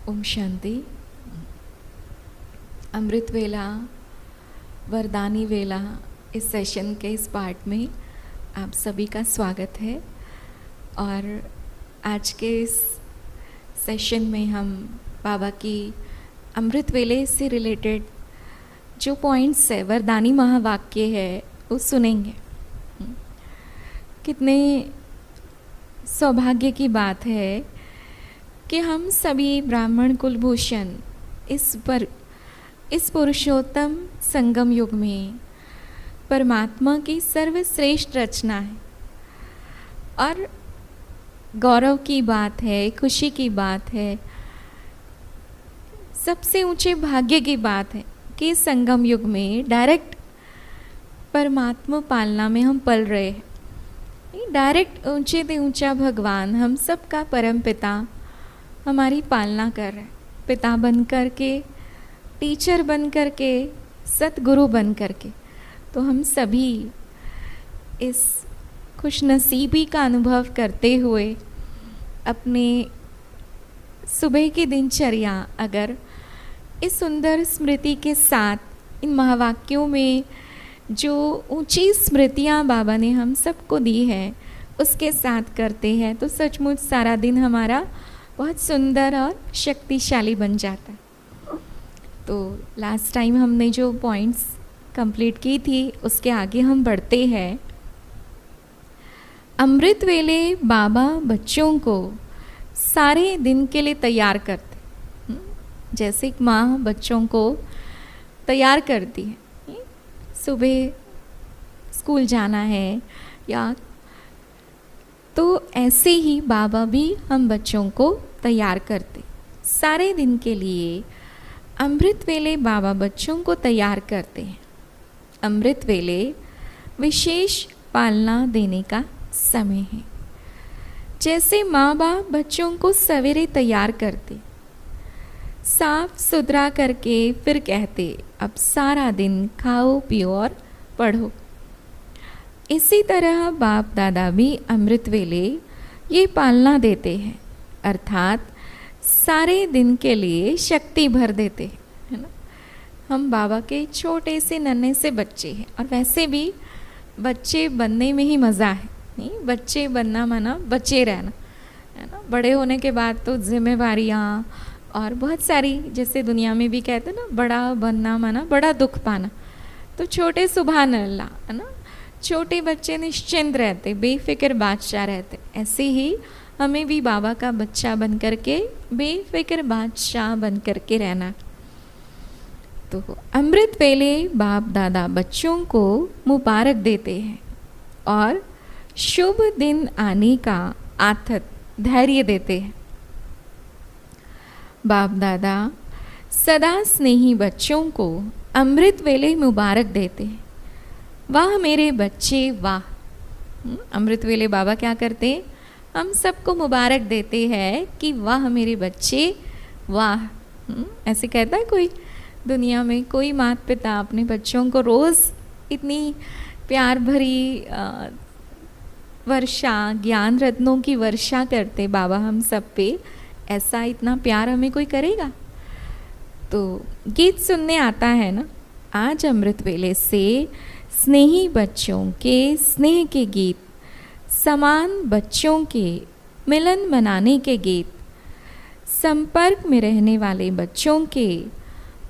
ओम शांति। अमृत वेला, वरदानी वेला, इस सेशन के इस पार्ट में आप सभी का स्वागत है। और आज के इस सेशन में हम बाबा की अमृत वेले से रिलेटेड जो पॉइंट्स है, वरदानी महावाक्य है, वो सुनेंगे। कितने सौभाग्य की बात है कि हम सभी ब्राह्मण कुलभूषण इस पुरुषोत्तम संगम युग में परमात्मा की सर्वश्रेष्ठ रचना है। और गौरव की बात है, खुशी की बात है, सबसे ऊंचे भाग्य की बात है कि संगम युग में डायरेक्ट परमात्मा पालना में हम पल रहे हैं। डायरेक्ट ऊंचे से ऊंचा भगवान, हम सबका परम पिता हमारी पालना कर रहे हैं। पिता बन कर के, टीचर बन कर के, सतगुरु बन कर के। तो हम सभी इस खुशनसीबी का अनुभव करते हुए अपने सुबह की दिनचर्या अगर इस सुंदर स्मृति के साथ, इन महावाक्यों में जो ऊंची स्मृतियाँ बाबा ने हम सबको दी है, उसके साथ करते हैं तो सचमुच सारा दिन हमारा बहुत सुंदर और शक्तिशाली बन जाता है। तो लास्ट टाइम हमने जो पॉइंट्स कंप्लीट की थी, उसके आगे हम बढ़ते हैं। अमृत वेले बाबा बच्चों को सारे दिन के लिए तैयार करते, जैसे एक माँ बच्चों को तैयार करती है। सुबह स्कूल जाना है या तो ऐसे ही बाबा भी हम बच्चों को तैयार करते सारे दिन के लिए। अमृत वेले बाबा बच्चों को तैयार करते हैं। अमृत वेले विशेष पालना देने का समय है। जैसे माँ बाप बच्चों को सवेरे तैयार करते, साफ सुथरा करके फिर कहते अब सारा दिन खाओ पियो और पढ़ो। इसी तरह बाप दादा भी अमृत वेले ये पालना देते हैं, अर्थात सारे दिन के लिए शक्ति भर देते हैं, है ना। हम बाबा के छोटे से नन्हे से बच्चे हैं, और वैसे भी बच्चे बनने में ही मज़ा है। नहीं, बच्चे बनना माना बच्चे रहना, है ना। बड़े होने के बाद तो जिम्मेवारियाँ और बहुत सारी, जैसे दुनिया में भी कहते हैं ना, बड़ा बनना माना बड़ा दुख पाना। तो छोटे सुभान अल्लाह, है ना, छोटे बच्चे निश्चिंत रहते, बेफिक्र बादशाह रहते। ऐसे ही हमें भी बाबा का बच्चा बन कर के बेफिक्र बादशाह बन कर के रहना। तो अमृत वेले बाप दादा बच्चों को मुबारक देते हैं और शुभ दिन आने का आथत धैर्य देते हैं। बाप दादा सदा स्नेही बच्चों को अमृत वेले मुबारक देते हैं। वाह मेरे बच्चे वाह। अमृत वेले बाबा क्या करते हैं, हम सबको मुबारक देते हैं कि वाह मेरे बच्चे वाह। ऐसे कहता है कोई दुनिया में? कोई माता पिता अपने बच्चों को रोज़ इतनी प्यार भरी वर्षा, ज्ञान रत्नों की वर्षा करते बाबा हम सब पे, ऐसा इतना प्यार हमें कोई करेगा? तो गीत सुनने आता है ना। आज अमृत वेले से स्नेही बच्चों के स्नेह के गीत, समान बच्चों के मिलन मनाने के गीत, संपर्क में रहने वाले बच्चों के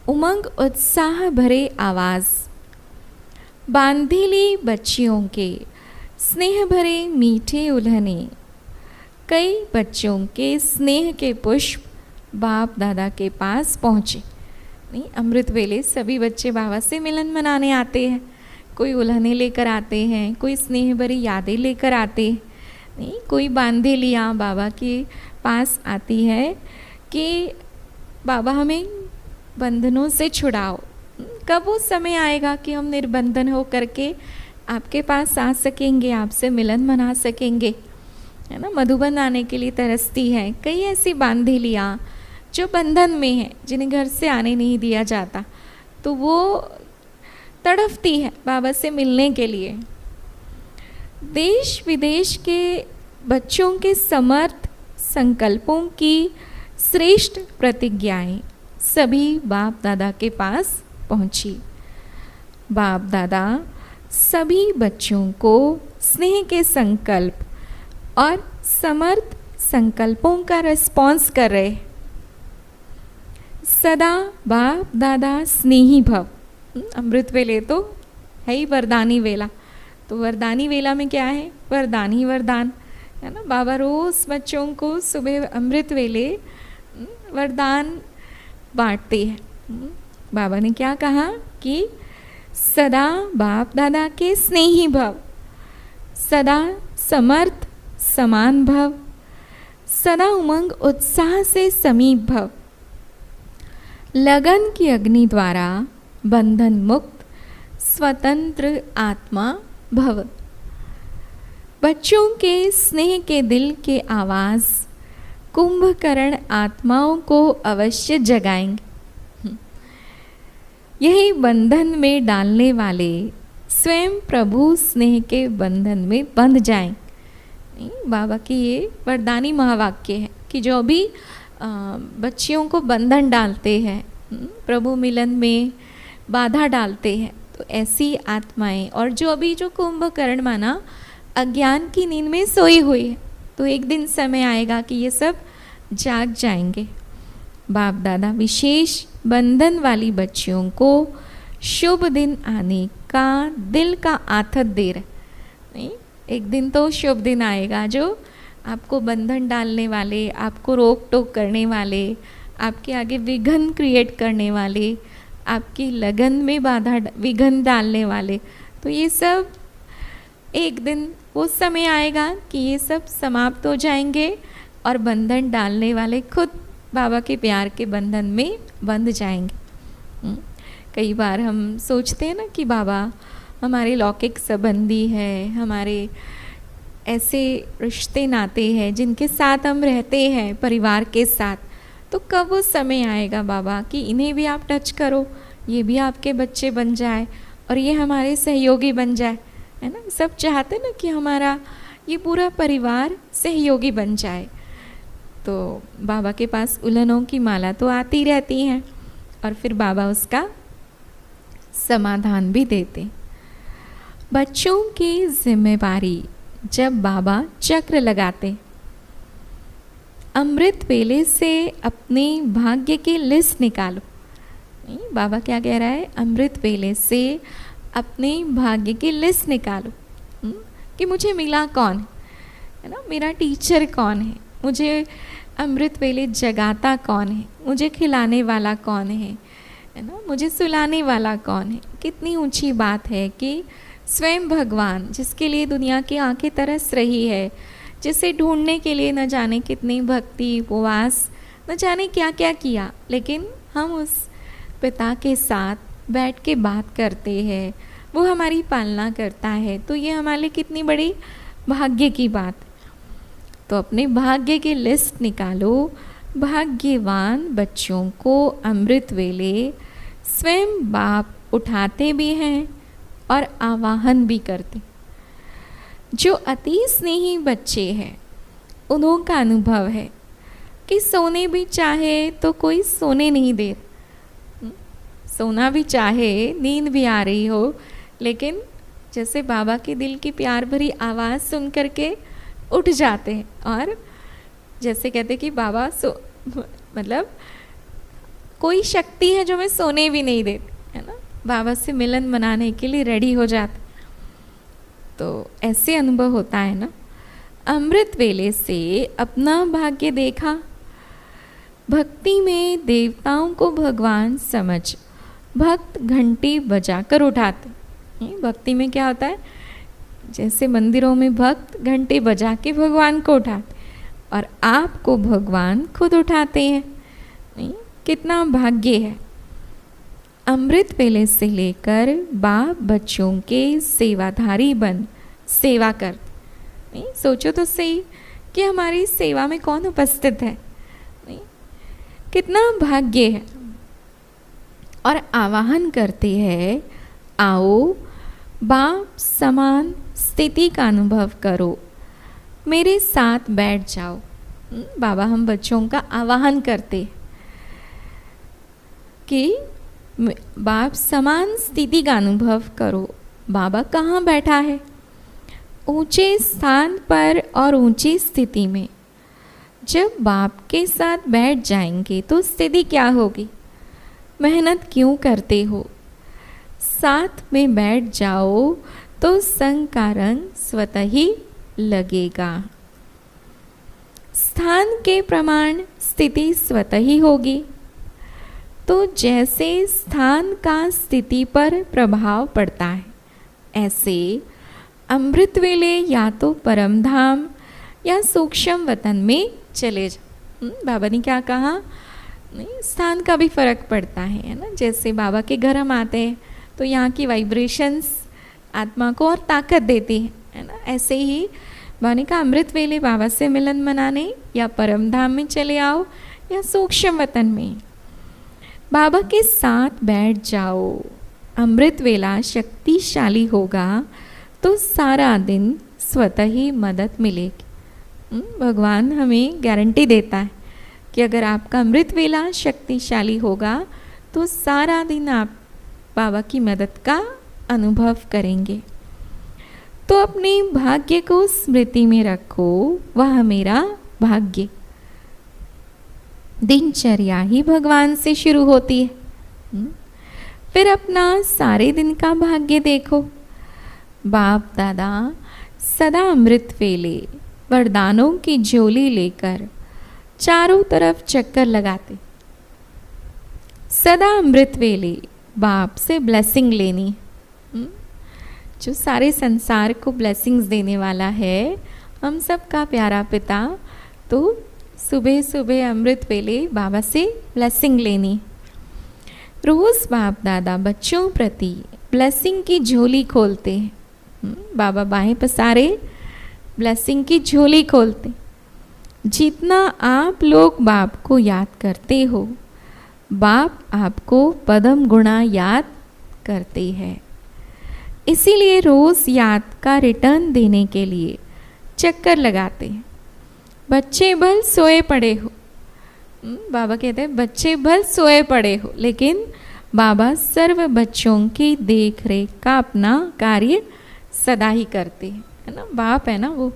उमंग उत्साह भरे आवाज़, बांधीली बच्चियों के स्नेह भरे मीठे उल्हने, कई बच्चों के स्नेह के पुष्प बाप दादा के पास पहुँचे। नहीं, अमृत वेले सभी बच्चे बाबा से मिलन मनाने आते हैं। कोई उल्हने लेकर आते हैं, कोई स्नेह भरी यादें लेकर आते हैं। नहीं, कोई बांधेलियाँ बाबा के पास आती है कि बाबा हमें बंधनों से छुड़ाओ। कब वो समय आएगा कि हम निर्बंधन हो करके आपके पास आ सकेंगे, आपसे मिलन मना सकेंगे, है ना। मधुबन आने के लिए तरसती है। कई ऐसी बांधेलियाँ जो बंधन में है, जिन्हें घर से आने नहीं दिया जाता, तो वो तड़फती है बाबा से मिलने के लिए। देश विदेश के बच्चों के समर्थ संकल्पों की श्रेष्ठ प्रतिज्ञाएं सभी बाप दादा के पास पहुंची। बाप दादा सभी बच्चों को स्नेह के संकल्प और समर्थ संकल्पों का रिस्पॉन्स कर रहे। सदा बाप दादा स्नेही भव। अमृत वेले तो है ही वरदानी वेला, तो वरदानी वेला में क्या है? वरदान ही वरदान है ना। बाबा रोज बच्चों को सुबह अमृत वेले वरदान बांटते हैं। बाबा ने क्या कहा कि सदा बाप दादा के स्नेही भव, सदा समर्थ समान भव, सदा उमंग उत्साह से समीप भव, लगन की अग्नि द्वारा बंधन मुक्त स्वतंत्र आत्मा भव। बच्चों के स्नेह के दिल के आवाज़ कुंभकर्ण आत्माओं को अवश्य जगाएंगे। यही बंधन में डालने वाले स्वयं प्रभु स्नेह के बंधन में बंध जाएंगे। बाबा की ये वरदानी महावाक्य है कि जो भी बच्चियों को बंधन डालते हैं, प्रभु मिलन में बाधा डालते हैं, तो ऐसी आत्माएं, और जो अभी जो कुंभकर्ण माना अज्ञान की नींद में सोई हुई है, तो एक दिन समय आएगा कि ये सब जाग जाएंगे। बाप दादा विशेष बंधन वाली बच्चियों को शुभ दिन आने का दिल का आथत दे रहे। नहीं, एक दिन तो शुभ दिन आएगा जो आपको बंधन डालने वाले, आपको रोक टोक करने वाले, आपके आगे विघ्न क्रिएट करने वाले, आपकी लगन में बाधा विघ्न डालने वाले, तो ये सब एक दिन वो समय आएगा कि ये सब समाप्त हो जाएंगे और बंधन डालने वाले खुद बाबा के प्यार के बंधन में बंध जाएंगे। कई बार हम सोचते हैं ना कि बाबा हमारे लौकिक संबंधी है, हमारे ऐसे रिश्ते नाते हैं जिनके साथ हम रहते हैं परिवार के साथ, तो कब वो समय आएगा बाबा कि इन्हें भी आप टच करो, ये भी आपके बच्चे बन जाए और ये हमारे सहयोगी बन जाए, है ना। सब चाहते ना कि हमारा ये पूरा परिवार सहयोगी बन जाए। तो बाबा के पास उलझनों की माला तो आती रहती हैं और फिर बाबा उसका समाधान भी देते। बच्चों की जिम्मेवारी जब बाबा चक्र लगाते, अमृत वेले से अपने भाग्य की लिस्ट निकालो। बाबा क्या कह रहा है? अमृत वेले से अपने भाग्य की लिस्ट निकालो कि मुझे मिला कौन है ना, मेरा टीचर कौन है, मुझे अमृत वेले जगाता कौन है, मुझे खिलाने वाला कौन है ना, मुझे सुलाने वाला कौन है। कितनी ऊंची बात है कि स्वयं भगवान, जिसके लिए दुनिया की आंखें तरस रही है, जिसे ढूंढने के लिए न जाने कितनी भक्ति उपवास न जाने क्या क्या किया, लेकिन हम उस पिता के साथ बैठ के बात करते हैं, वो हमारी पालना करता है, तो ये हमारे लिए कितनी बड़ी भाग्य की बात है। तो अपने भाग्य की लिस्ट निकालो। भाग्यवान बच्चों को अमृत वेले स्वयं बाप उठाते भी हैं और आवाहन भी करते। जो अति स्नेही बच्चे हैं उन्हों का अनुभव है कि सोने भी चाहे तो कोई सोने नहीं दे, सोना भी चाहे, नींद भी आ रही हो, लेकिन जैसे बाबा के दिल की प्यार भरी आवाज़ सुन करके उठ जाते हैं और जैसे कहते कि बाबा मतलब कोई शक्ति है जो मैं सोने भी नहीं देती, है ना। बाबा से मिलन मनाने के लिए रेडी हो जाते, तो ऐसे अनुभव होता है ना। अमृत वेले से अपना भाग्य देखा। भक्ति में देवताओं को भगवान समझ भक्त घंटी बजाकर उठाते। भक्ति में क्या होता है? जैसे मंदिरों में भक्त घंटे बजा के भगवान को उठाते और आपको भगवान खुद उठाते हैं। नहीं, कितना भाग्य है। अमृत वेले से लेकर बाप बच्चों के सेवाधारी बन सेवा करते। नहीं, सोचो तो सही कि हमारी सेवा में कौन उपस्थित है। नहीं, कितना भाग्य है। और आवाहन करते हैं, आओ बाप समान स्थिति का अनुभव करो, मेरे साथ बैठ जाओ। बाबा हम बच्चों का आवाहन करते कि बाप समान स्थिति का अनुभव करो। बाबा कहाँ बैठा है? ऊंचे स्थान पर और ऊंची स्थिति में। जब बाप के साथ बैठ जाएंगे तो स्थिति क्या होगी? मेहनत क्यों करते हो? साथ में बैठ जाओ तो संग का रंग स्वतः ही लगेगा। स्थान के प्रमाण स्थिति स्वतः ही होगी। तो जैसे स्थान का स्थिति पर प्रभाव पड़ता है, ऐसे अमृत वेले या तो परम धाम या सूक्ष्म वतन में चले जाओ। बाबा ने क्या कहा? नहीं, स्थान का भी फर्क पड़ता है ना। जैसे बाबा के घर हम आते हैं तो यहाँ की वाइब्रेशंस आत्मा को और ताकत देती है ना। ऐसे ही बाबा ने कहा अमृत वेले बाबा से मिलन मनाने या परम धाम में चले आओ या सूक्ष्म वतन में बाबा के साथ बैठ जाओ। अमृत वेला शक्तिशाली होगा तो सारा दिन स्वतः ही मदद मिलेगी। भगवान हमें गारंटी देता है कि अगर आपका अमृत वेला शक्तिशाली होगा तो सारा दिन आप बाबा की मदद का अनुभव करेंगे। तो अपने भाग्य को स्मृति में रखो, वह मेरा भाग्य। दिनचर्या ही भगवान से शुरू होती है। फिर अपना सारे दिन का भाग्य देखो। बाप दादा सदा अमृत वेले वरदानों की झोली लेकर चारों तरफ चक्कर लगाते। सदा अमृत वेले बाप से ब्लेसिंग लेनी, जो सारे संसार को ब्लेसिंग्स देने वाला है, हम सब का प्यारा पिता। तो सुबह सुबह अमृत वेले बाबा से ब्लेसिंग लेनी। रोज़ बाप दादा बच्चों प्रति ब्लेसिंग की झोली खोलते हैं। बाबा बाहें पसारे ब्लेसिंग की झोली खोलते। जितना आप लोग बाप को याद करते हो, बाप आपको पदम गुणा याद करते हैं। इसीलिए रोज़ याद का रिटर्न देने के लिए चक्कर लगाते हैं। बच्चे भल सोए पड़े हो, बाबा कहते हैं बच्चे भल सोए पड़े हो, लेकिन बाबा सर्व बच्चों की देख रेख का अपना कार्य सदा ही करते हैं, है ना। बाप है ना, वो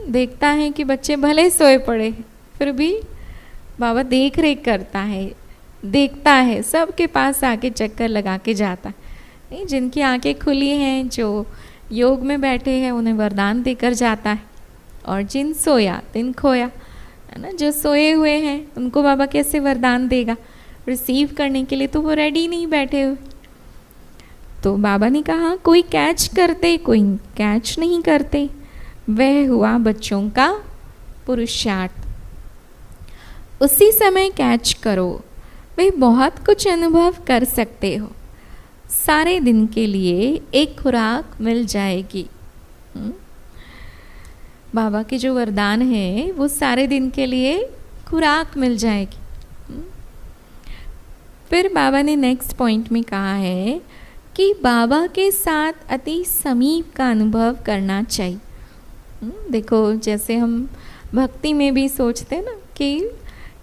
देखता है कि बच्चे भले सोए पड़े हैं, फिर भी बाबा देख रेख करता है, देखता है, सबके पास आके चक्कर लगा के जाता है। नहीं, जिनकी आंखें खुली हैं, जो योग में बैठे हैं, उन्हें वरदान देकर जाता है। और जिन सोया तिन खोया, है ना। जो सोए हुए हैं उनको बाबा कैसे वरदान देगा? रिसीव करने के लिए तो वो रेडी नहीं बैठे हुए। तो बाबा ने कहा कोई कैच करते, कोई कैच नहीं करते। वह हुआ बच्चों का पुरुषार्थ। उसी समय कैच करो, वे बहुत कुछ अनुभव कर सकते हो। सारे दिन के लिए एक खुराक मिल जाएगी। बाबा के जो वरदान है वो सारे दिन के लिए खुराक मिल जाएगी। फिर बाबा ने नेक्स्ट पॉइंट में कहा है कि बाबा के साथ अति समीप का अनुभव करना चाहिए। देखो, जैसे हम भक्ति में भी सोचते हैं ना कि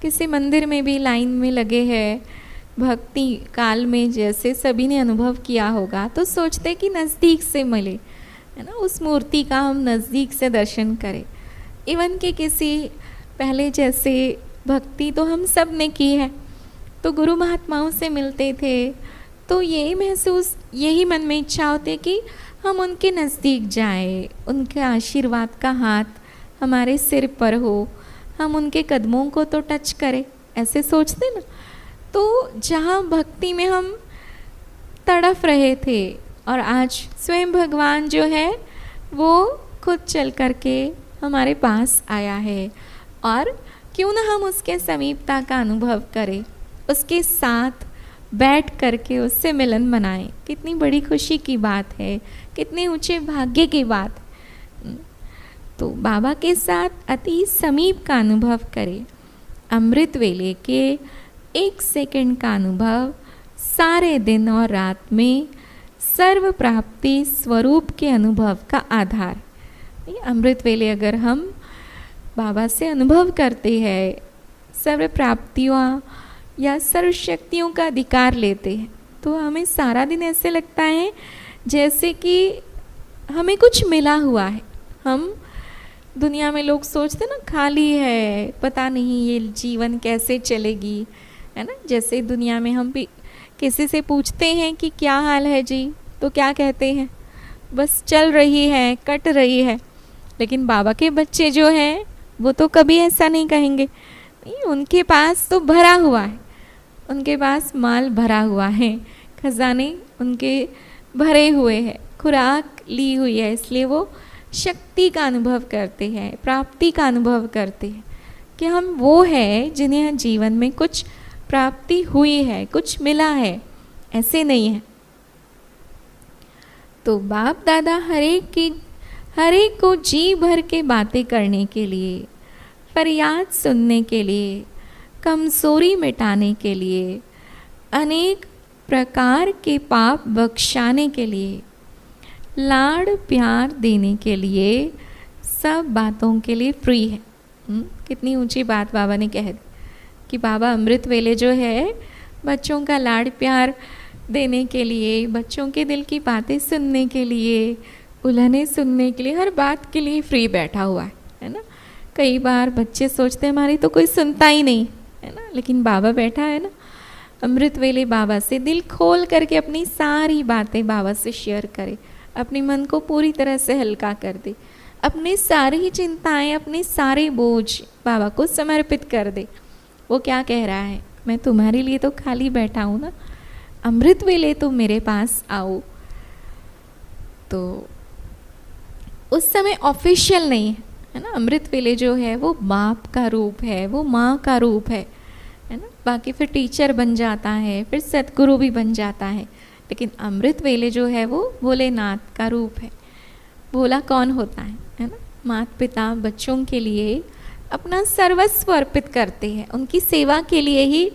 किसी मंदिर में भी लाइन में लगे हैं, भक्ति काल में जैसे सभी ने अनुभव किया होगा, तो सोचते कि नज़दीक से मिले, है ना, उस मूर्ति का हम नज़दीक से दर्शन करें। इवन कि किसी पहले जैसे भक्ति तो हम सब ने की है, तो गुरु महात्माओं से मिलते थे तो यही महसूस, यही मन में इच्छा होती है कि हम उनके नज़दीक जाएं, उनके आशीर्वाद का हाथ हमारे सिर पर हो, हम उनके कदमों को तो टच करें, ऐसे सोचते ना। तो जहाँ भक्ति में हम तड़फ रहे थे और आज स्वयं भगवान जो है वो खुद चल करके हमारे पास आया है, और क्यों ना हम उसके समीपता का अनुभव करें, उसके साथ बैठ करके उससे मिलन मनाएं। कितनी बड़ी खुशी की बात है, कितने ऊंचे भाग्य की बात। तो बाबा के साथ अति समीप का अनुभव करें। अमृत वेले के एक सेकंड का अनुभव सारे दिन और रात में सर्व प्राप्ति स्वरूप के अनुभव का आधार। अमृत वेले अगर हम बाबा से अनुभव करते हैं, सर्व प्राप्तियों या सर्व शक्तियों का अधिकार लेते हैं, तो हमें सारा दिन ऐसे लगता है जैसे कि हमें कुछ मिला हुआ है। हम दुनिया में लोग सोचते ना खाली है, पता नहीं ये जीवन कैसे चलेगी, है ना। जैसे दुनिया में हम भी किसी से पूछते हैं कि क्या हाल है जी, तो क्या कहते हैं, बस चल रही है, कट रही है। लेकिन बाबा के बच्चे जो हैं वो तो कभी ऐसा नहीं कहेंगे, नहीं, उनके पास तो भरा हुआ है, उनके पास माल भरा हुआ है, खजाने उनके भरे हुए हैं, खुराक ली हुई है, इसलिए वो शक्ति का अनुभव करते हैं, प्राप्ति का अनुभव करते हैं कि हम वो है जिन्हें जीवन में कुछ प्राप्ति हुई है, कुछ मिला है, ऐसे नहीं है। तो बाप दादा हर एक को जी भर के बातें करने के लिए, फरियाद सुनने के लिए, कमजोरी मिटाने के लिए, अनेक प्रकार के पाप बख्शाने के लिए, लाड़ प्यार देने के लिए, सब बातों के लिए फ्री है। कितनी ऊंची बात बाबा ने कह दी कि बाबा अमृत वेले जो है बच्चों का लाड़ प्यार देने के लिए, बच्चों के दिल की बातें सुनने के लिए, उलहने सुनने के लिए, हर बात के लिए फ्री बैठा हुआ है ना। कई बार बच्चे सोचते हैं हमारी तो कोई सुनता ही नहीं है ना, लेकिन बाबा बैठा है ना। अमृत वेले बाबा से दिल खोल करके अपनी सारी बातें बाबा से शेयर करे, अपने मन को पूरी तरह से हल्का कर दे, अपनी सारी चिंताएं, अपने सारे बोझ बाबा को समर्पित कर दे। वो क्या कह रहा है, मैं तुम्हारे लिए तो खाली बैठा हूँ ना, अमृत वेले तुम मेरे पास आओ। तो उस समय ऑफिशियल नहीं है ना, अमृत वेले जो है वो बाप का रूप है, वो माँ का रूप है ना। बाकी फिर टीचर बन जाता है, फिर सतगुरु भी बन जाता है, लेकिन अमृत वेले जो है वो भोलेनाथ का रूप है। भोला कौन होता है ना, माता पिता बच्चों के लिए अपना सर्वस्व अर्पित करते हैं, उनकी सेवा के लिए ही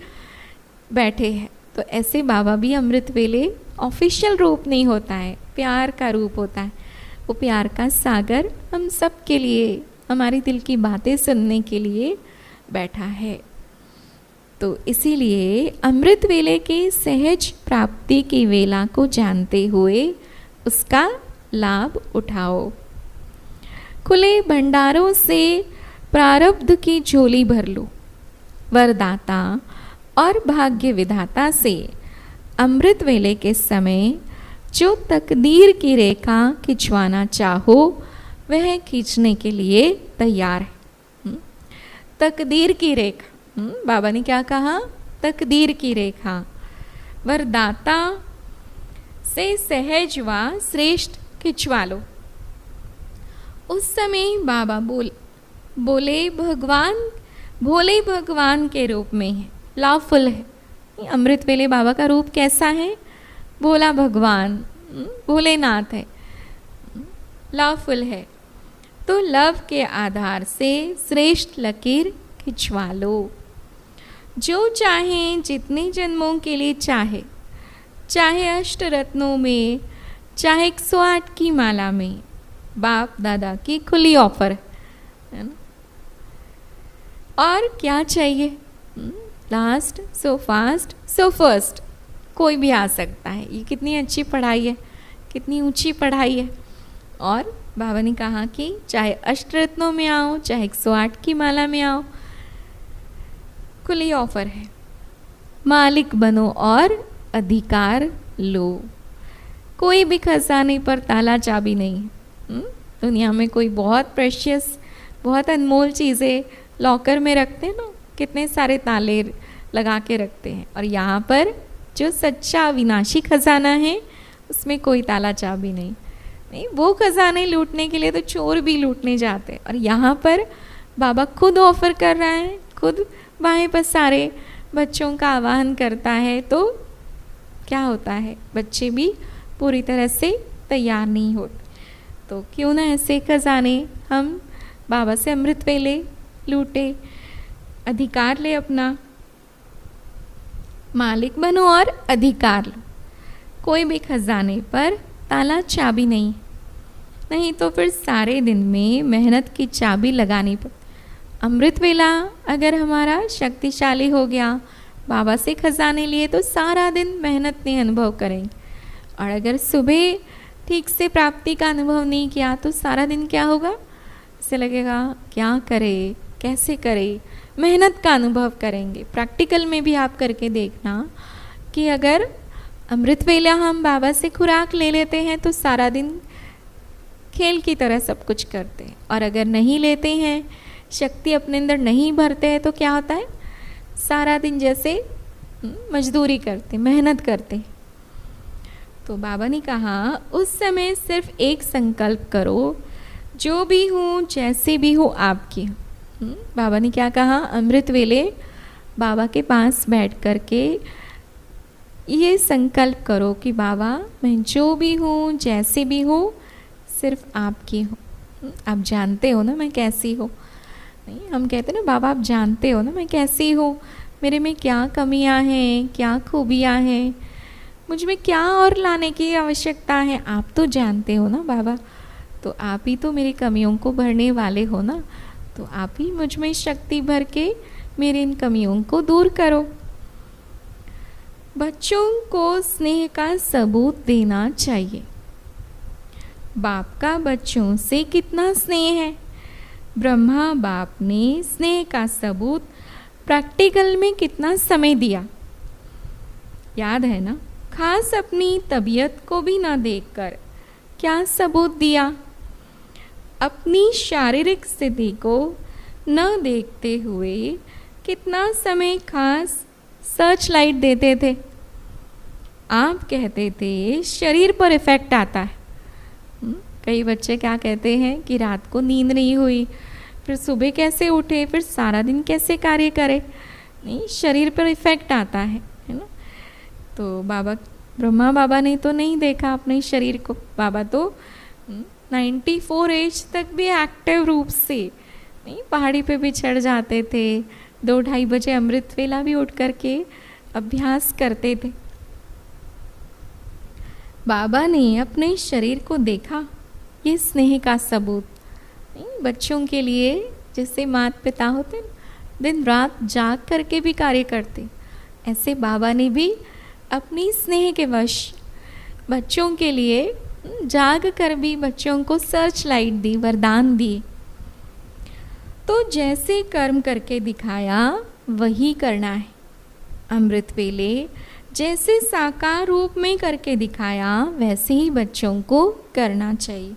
बैठे हैं। तो ऐसे बाबा भी अमृत वेले ऑफिशियल रूप नहीं होता है, प्यार का रूप होता है। वो प्यार का सागर हम सब के लिए, हमारी दिल की बातें सुनने के लिए बैठा है। तो इसीलिए अमृत वेले के सहज प्राप्ति की वेला को जानते हुए उसका लाभ उठाओ। खुले भंडारों से प्रारब्ध की झोली भर लो। वरदाता और भाग्य विधाता से अमृत वेले के समय जो तकदीर की रेखा खिंचवाना चाहो वह खींचने के लिए तैयार है। तकदीर की रेखा, बाबा ने क्या कहा, तकदीर की रेखा। वरदाता से सहज व श्रेष्ठ खिंचवा लो। उस समय बाबा भोले भगवान के रूप में है, लवफुल है। अमृत वेले बाबा का रूप कैसा है, भोला भगवान, भोलेनाथ है, लवफुल है। तो लव के आधार से श्रेष्ठ लकीर खिंचवा लो। जो चाहे, जितने जन्मों के लिए चाहे, चाहे अष्ट रत्नों में, चाहे 108 की माला में, बाप दादा की खुली ऑफर है ना। और क्या चाहिए, last so fast so first, कोई भी आ सकता है। ये कितनी अच्छी पढ़ाई है, कितनी ऊंची पढ़ाई है। और बाबा ने कहा कि चाहे अष्टरत्नों में आओ, चाहे 108 की माला में आओ, खुली ऑफर है। मालिक बनो और अधिकार लो। कोई भी खजाने पर ताला चाबी नहीं है। दुनिया में कोई बहुत प्रेशियस, बहुत अनमोल चीज़ें लॉकर में रखते हैं ना, कितने सारे ताले लगा के रखते हैं। और यहाँ पर जो सच्चा अविनाशी खजाना है उसमें कोई ताला चाबी नहीं। वो खजाने लूटने के लिए तो चोर भी लूटने जाते हैं, और यहाँ पर बाबा खुद ऑफर कर रहा है, खुद बाएं पसारे बच्चों का आह्वान करता है। तो क्या होता है, बच्चे भी पूरी तरह से तैयार नहीं होते। तो क्यों ना ऐसे खजाने हम बाबा से अमृत वेले लूटे, अधिकार ले, अपना मालिक बनो और अधिकार लो। कोई भी खजाने पर ताला चाबी नहीं, नहीं तो फिर सारे दिन में मेहनत की चाबी लगानी पड़ती। अमृत वेला अगर हमारा शक्तिशाली हो गया, बाबा से खजाने लिए, तो सारा दिन मेहनत नहीं अनुभव करेंगे। और अगर सुबह ठीक से प्राप्ति का अनुभव नहीं किया तो सारा दिन क्या होगा, ऐसे लगेगा क्या करे, कैसे करे, मेहनत का अनुभव करेंगे। प्रैक्टिकल में भी आप करके देखना कि अगर अमृत वेला हम बाबा से खुराक ले लेते हैं तो सारा दिन खेल की तरह सब कुछ करते हैं, और अगर नहीं लेते हैं, शक्ति अपने अंदर नहीं भरते हैं, तो क्या होता है, सारा दिन जैसे मजदूरी करते, मेहनत करते। तो बाबा ने कहा उस समय सिर्फ एक संकल्प करो, जो भी हूँ जैसे भी हो आपकी। बाबा ने क्या कहा, अमृत वेले बाबा के पास बैठ कर के ये संकल्प करो कि बाबा मैं जो भी हूँ जैसे भी हूँ सिर्फ आपकी हूँ। आप जानते हो ना मैं कैसी हूँ। नहीं, हम कहते हैं ना बाबा आप जानते हो ना मैं कैसी हूँ, मेरे में क्या कमियाँ हैं, क्या खूबियाँ हैं, मुझ में क्या और लाने की आवश्यकता है, आप तो जानते हो ना बाबा। तो आप ही तो मेरी कमियों को भरने वाले हो ना, तो आप ही मुझ में शक्ति भर के मेरी इन कमियों को दूर करो। बच्चों को स्नेह का सबूत देना चाहिए। बाप का बच्चों से कितना स्नेह है। ब्रह्मा बाप ने स्नेह का सबूत प्रैक्टिकल में कितना समय दिया, याद है ना। खास अपनी तबीयत को भी ना देखकर क्या सबूत दिया, अपनी शारीरिक स्थिति को न देखते हुए कितना समय खास सर्च लाइट देते थे। आप कहते थे शरीर पर इफेक्ट आता है। कई बच्चे क्या कहते हैं कि रात को नींद नहीं हुई, फिर सुबह कैसे उठे, फिर सारा दिन कैसे कार्य करे। नहीं, शरीर पर इफेक्ट आता है ना। तो बाबा ब्रह्मा बाबा ने तो नहीं देखा अपने शरीर को। बाबा तो 94 एज तक भी एक्टिव रूप से नहीं, पहाड़ी पे भी चढ़ जाते थे, 2-2:30 बजे अमृत वेला भी उठ करके अभ्यास करते थे। बाबा ने अपने शरीर को देखा, ये स्नेह का सबूत। बच्चों के लिए जैसे माता पिता होते दिन रात जाग करके भी कार्य करते, ऐसे बाबा ने भी अपनी स्नेह के वश बच्चों के लिए जाग कर भी बच्चों को सर्च लाइट दी, वरदान दिए। तो जैसे कर्म करके दिखाया वही करना है। अमृत वेले जैसे साकार रूप में करके दिखाया वैसे ही बच्चों को करना चाहिए।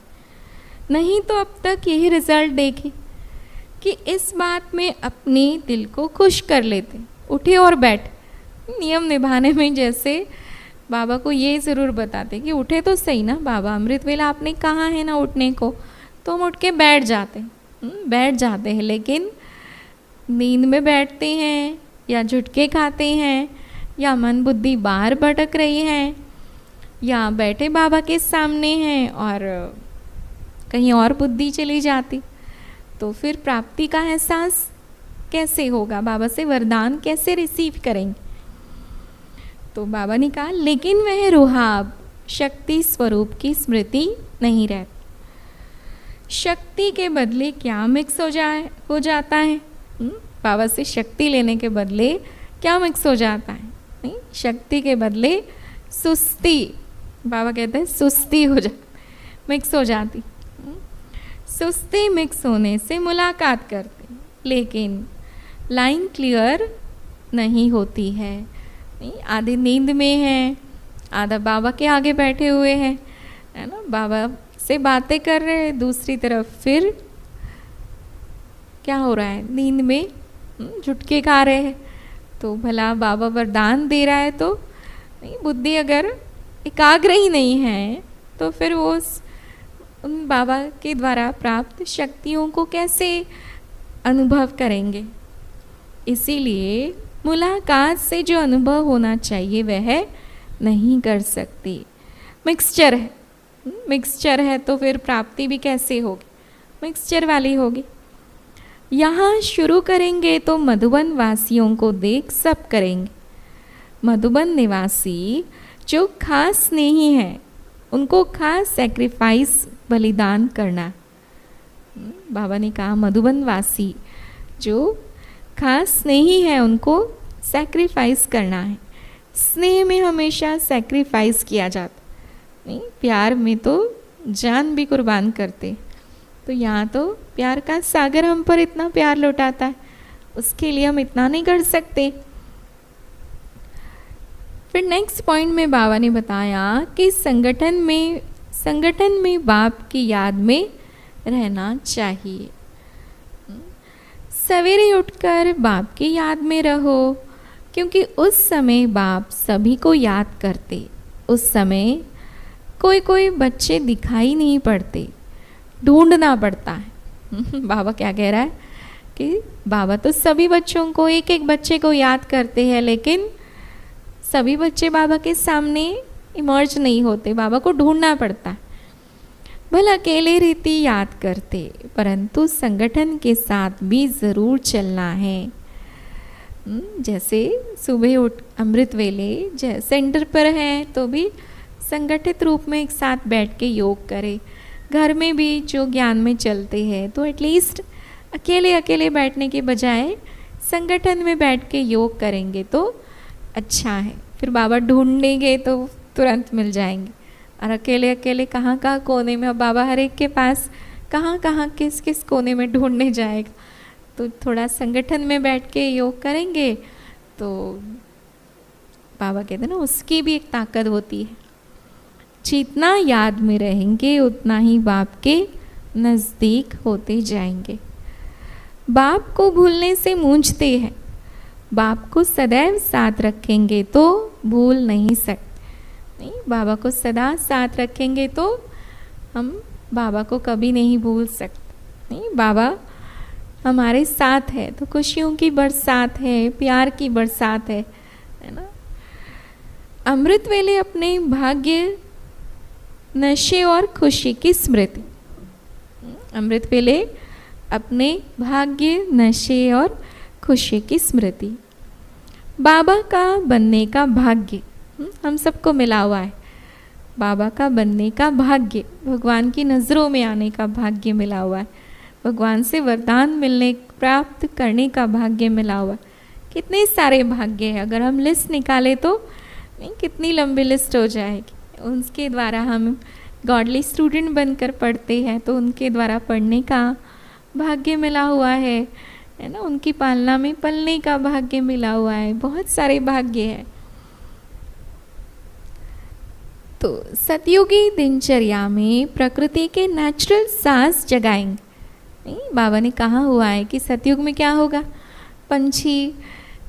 नहीं तो अब तक यही रिजल्ट देखे कि इस बात में अपने दिल को खुश कर लेते, उठे और बैठ। नियम निभाने में जैसे बाबा को ये ज़रूर बताते कि उठे तो सही ना बाबा, अमृत वेला आपने कहा है ना उठने को, तो हम उठ के बैठ जाते हैं, लेकिन नींद में बैठते हैं या झुटके खाते हैं या मन बुद्धि बाहर भटक रही है या बैठे बाबा के सामने हैं और कहीं और बुद्धि चली जाती, तो फिर प्राप्ति का एहसास कैसे होगा, बाबा से वरदान कैसे रिसीव करेंगे। तो बाबा ने कहा लेकिन वह रुहाब शक्ति स्वरूप की स्मृति नहीं रहती। शक्ति के बदले क्या मिक्स हो जाता है। बाबा से शक्ति लेने के बदले क्या मिक्स हो जाता है। नहीं, शक्ति के बदले सुस्ती, बाबा कहते हैं सुस्ती मिक्स हो जाती। सुस्ती मिक्स होने से मुलाकात करते, लेकिन लाइन क्लियर नहीं होती है। नहीं, आधे नींद में है, आधा बाबा के आगे बैठे हुए हैं, है ना, बाबा से बातें कर रहे हैं, दूसरी तरफ फिर क्या हो रहा है, नींद में झुटके खा रहे हैं। तो भला बाबा वरदान दे रहा है तो नहीं, बुद्धि अगर एकाग्र ही नहीं है तो फिर वो उन बाबा के द्वारा प्राप्त शक्तियों को कैसे अनुभव करेंगे। इसीलिए मुलाकात से जो अनुभव होना चाहिए वह नहीं कर सकती। मिक्सचर है तो फिर प्राप्ति भी कैसे होगी, मिक्सचर वाली होगी। यहाँ शुरू करेंगे तो मधुबन वासियों को देख सब करेंगे। मधुबन निवासी जो खास स्नेही हैं उनको खास सेक्रीफाइस बलिदान करना। बाबा ने कहा मधुबन वासी जो खास स्नेही है उनको सैक्रिफाइस करना है। स्नेह में हमेशा सैक्रिफाइस किया जाता, नहीं प्यार में तो जान भी कुर्बान करते। तो यहाँ तो प्यार का सागर हम पर इतना प्यार लौटाता है, उसके लिए हम इतना नहीं कर सकते। फिर नेक्स्ट पॉइंट में बाबा ने बताया कि संगठन में बाप की याद में रहना चाहिए। सवेरे उठकर बाप की याद में रहो, क्योंकि उस समय बाप सभी को याद करते। उस समय कोई बच्चे दिखाई नहीं पड़ते, ढूंढना पड़ता है। बाबा क्या कह रहा है कि बाबा तो सभी बच्चों को, एक एक बच्चे को याद करते हैं, लेकिन सभी बच्चे बाबा के सामने इमर्ज नहीं होते, बाबा को ढूंढना पड़ता है। भले अकेले रीति याद करते, परंतु संगठन के साथ भी ज़रूर चलना है। जैसे सुबह उठ अमृत वेले सेंटर पर हैं तो भी संगठित रूप में एक साथ बैठ के योग करें। घर में भी जो ज्ञान में चलते हैं तो एटलीस्ट अकेले अकेले बैठने के बजाय संगठन में बैठ के योग करेंगे तो अच्छा है। फिर बाबा ढूंढेंगे तो तुरंत मिल जाएंगे, और अकेले अकेले कहाँ कहाँ कोने में, अब बाबा हर एक के पास कहाँ कहाँ किस किस कोने में ढूंढने जाएगा। तो थोड़ा संगठन में बैठ के योग करेंगे तो बाबा कहते हैं ना, उसकी भी एक ताकत होती है। जितना याद में रहेंगे उतना ही बाप के नज़दीक होते जाएंगे। बाप को भूलने से मूंझते हैं, बाप को सदैव साथ रखेंगे तो भूल नहीं सकते। नहीं, बाबा को सदा साथ रखेंगे तो हम बाबा को कभी नहीं भूल सकते। नहीं, बाबा हमारे साथ है तो खुशियों की बरसात है, प्यार की बरसात है ना। अमृत वेले अपने भाग्य, नशे और खुशी की स्मृति। अमृत वेले अपने भाग्य, नशे और खुशी की स्मृति। बाबा का बनने का भाग्य हम सबको मिला हुआ है। बाबा का बनने का भाग्य, भगवान की नज़रों में आने का भाग्य मिला हुआ है। भगवान से वरदान मिलने, प्राप्त करने का भाग्य मिला हुआ है। कितने सारे भाग्य हैं, अगर हम लिस्ट निकालें तो नहीं कितनी लंबी लिस्ट हो जाएगी। उनके द्वारा हम गॉडली स्टूडेंट बनकर पढ़ते हैं तो उनके द्वारा पढ़ने का भाग्य मिला हुआ है ना। उनकी पालना में पलने का भाग्य मिला हुआ है। बहुत सारे भाग्य हैं। तो सतयुगी दिनचर्या में प्रकृति के नेचुरल सांस जगाएंगे। नहीं, बाबा ने कहा हुआ है कि सतयुग में क्या होगा, पंछी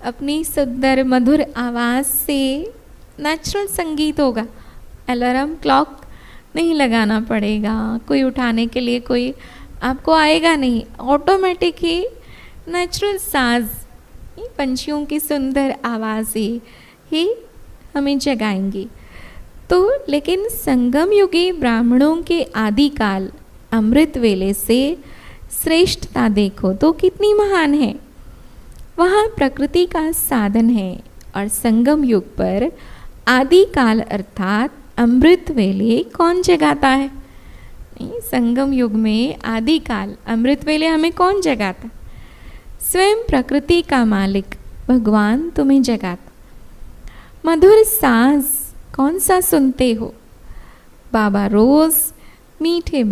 अपनी सुंदर मधुर आवाज़ से नेचुरल संगीत होगा। अलार्म क्लॉक नहीं लगाना पड़ेगा, कोई उठाने के लिए कोई आपको आएगा नहीं, ऑटोमेटिक ही नेचुरल साज, पंछियों की सुंदर आवाज़ें ही हमें जगाएंगी। तो लेकिन संगम युगी ब्राह्मणों के आदिकाल अमृत वेले से श्रेष्ठता देखो तो कितनी महान है। वहाँ प्रकृति का साधन है और संगम युग पर आदिकाल अर्थात अमृत वेले कौन जगाता है। नहीं, संगम युग में आदिकाल अमृत वेले हमें कौन जगाता, स्वयं प्रकृति का मालिक भगवान तुम्हें जगाता। मधुर सांस कौन सा सुनते हो, बाबा रोज़ मीठे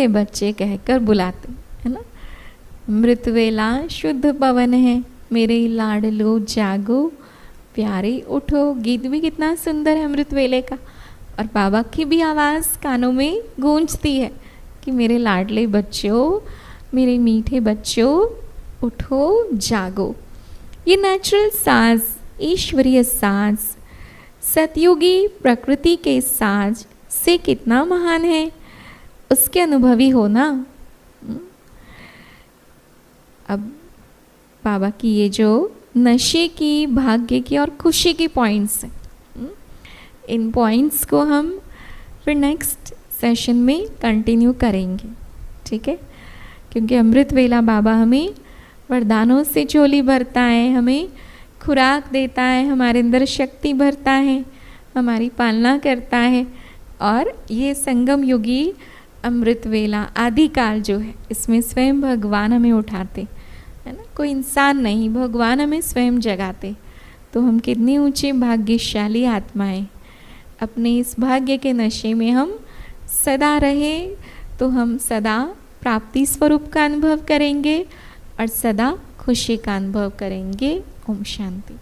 बच्चे कहकर बुलाते है ना। अमृत वेला शुद्ध पवन है, मेरे लाडलो जागो प्यारे उठो। गीत भी कितना सुंदर है अमृत वेले का, और बाबा की भी आवाज़ कानों में गूंजती है कि मेरे लाडले बच्चों, मेरे मीठे बच्चों, उठो जागो। ये नेचुरल साज, ईश्वरीय साज सतयुगी प्रकृति के साज से कितना महान है, उसके अनुभवी हो ना। अब बाबा की ये जो नशे की, भाग्य की और खुशी की पॉइंट्स हैं, इन पॉइंट्स को हम फिर नेक्स्ट सेशन में कंटिन्यू करेंगे, ठीक है। क्योंकि अमृत वेला बाबा हमें वरदानों से झोली भरता है, हमें खुराक देता है, हमारे अंदर शक्ति भरता है, हमारी पालना करता है। और ये संगम युगी अमृत वेला आदि काल जो है, इसमें स्वयं भगवान हमें उठाते, है ना, कोई इंसान नहीं, भगवान हमें स्वयं जगाते। तो हम कितनी ऊंची भाग्यशाली आत्माएं। अपने इस भाग्य के नशे में हम सदा रहे तो हम सदा प्राप्ति स्वरूप का अनुभव करेंगे और सदा खुशी का अनुभव करेंगे। ओम शांति।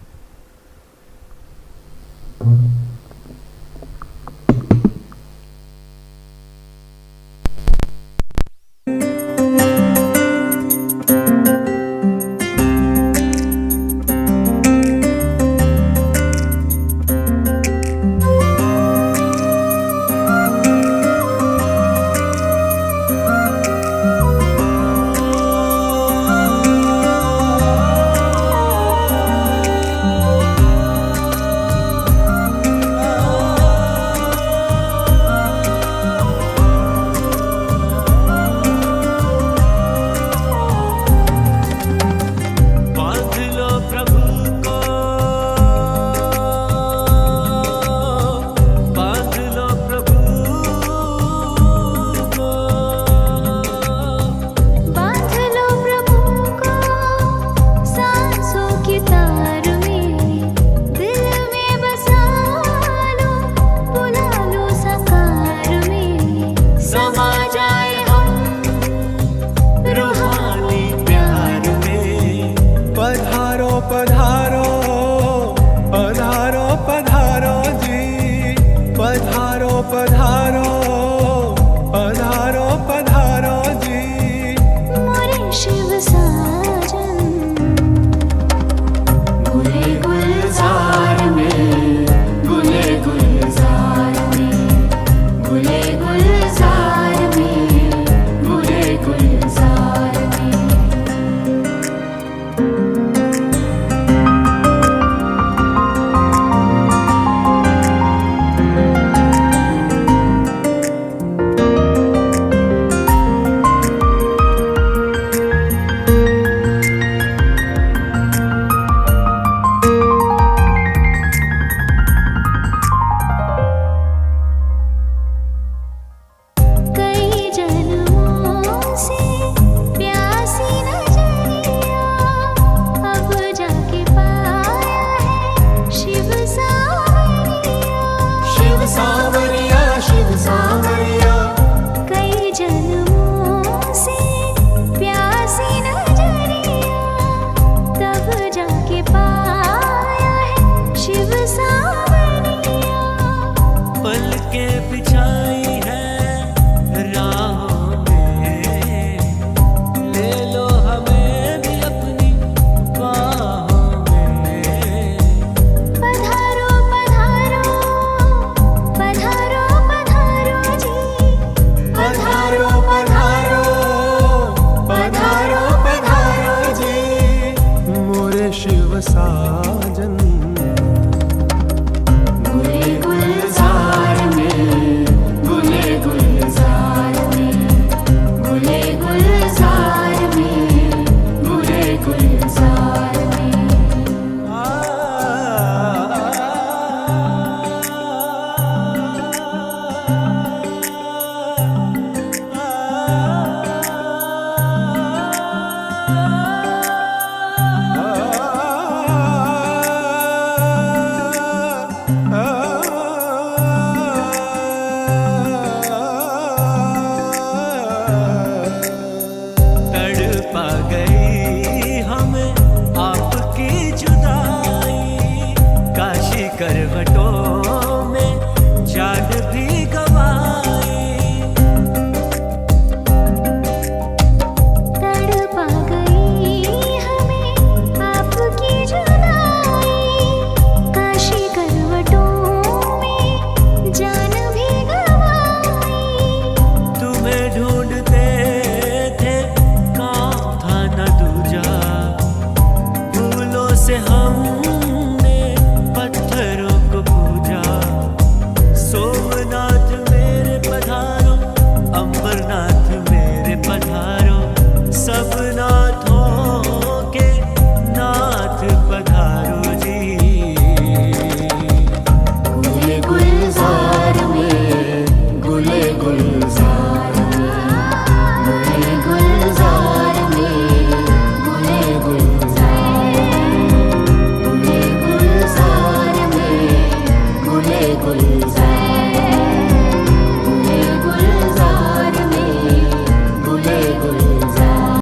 फुल